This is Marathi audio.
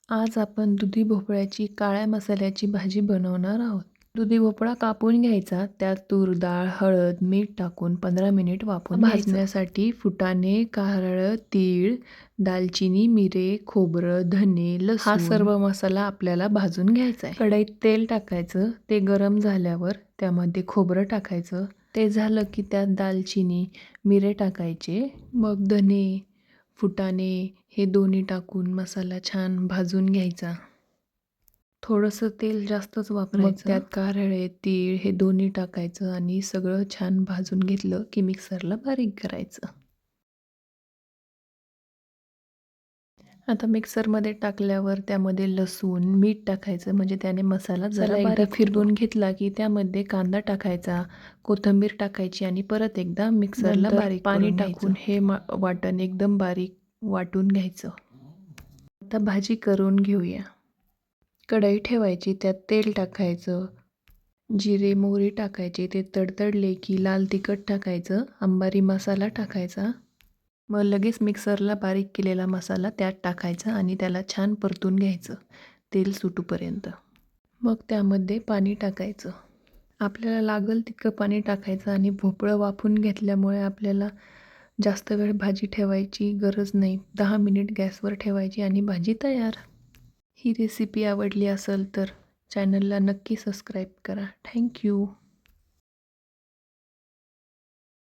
आज आपण दुधी भोपळ्याची काळ्या मसाल्याची भाजी बनवणार आहोत. दुधी भोपळा कापून घ्यायचा, त्यात तूर डाळ, हळद, मीठ टाकून 15 मिनिट वाफवून भाजण्यासाठी फुटाणे, कारळं, तीळ, दालचिनी, मिरे, खोबरं, धने, लसूण हा सर्व मसाला आपल्याला भाजून घ्यायचा आहे. कढईत तेल टाकायचं, ते गरम झाल्यावर त्यामध्ये खोबरं टाकायचं. ते झालं की त्यात दालचिनी, मिरे टाकायचे, मग धने, फुटाणे हे दोन्ही टाकून मसाला छान भाजून घ्यायचा. थोडंसं तेल जास्तच वापरायचं. मग त्यात कारळे, तीळ हे दोन्ही टाकायचं आणि सगळं छान भाजून घेतलं की मिक्सरला बारीक करायचं. आता मिक्सरमध्ये टाकल्यावर त्यामध्ये लसूण, मीठ टाकायचं, म्हणजे त्याने मसाला जरा एकदा फिरवून घेतला की त्यामध्ये कांदा टाकायचा, कोथिंबीर टाकायची आणि परत एकदा मिक्सरला बारीक पाणी टाकून हे वाटण एकदम बारीक वाटून घ्यायचं. आता भाजी करून घेऊया. कढई ठेवायची, त्यात तेल टाकायचं, जिरे मोहरी टाकायचे, ते तडतडले की लाल तिखट टाकायचं, अंबारी मसाला टाकायचा. मग लगेच मिक्सरला बारीक केलेला मसाला त्यात टाकायचा आणि त्याला छान परतून घ्यायचं तेल सुटूपर्यंत. मग त्यामध्ये पाणी टाकायचं. आपल्याला लागेल तितकं पाणी टाकायचं आणि भोपळं वाफून घेतल्यामुळे आपल्याला जास्त वेळ भाजी ठेवायची गरज नाही. 10 मिनिट गॅसवर ठेवायची आणि भाजी तयार. ही रेसिपी आवडली असेल तर चॅनलला नक्की सबस्क्राईब करा. थँक्यू.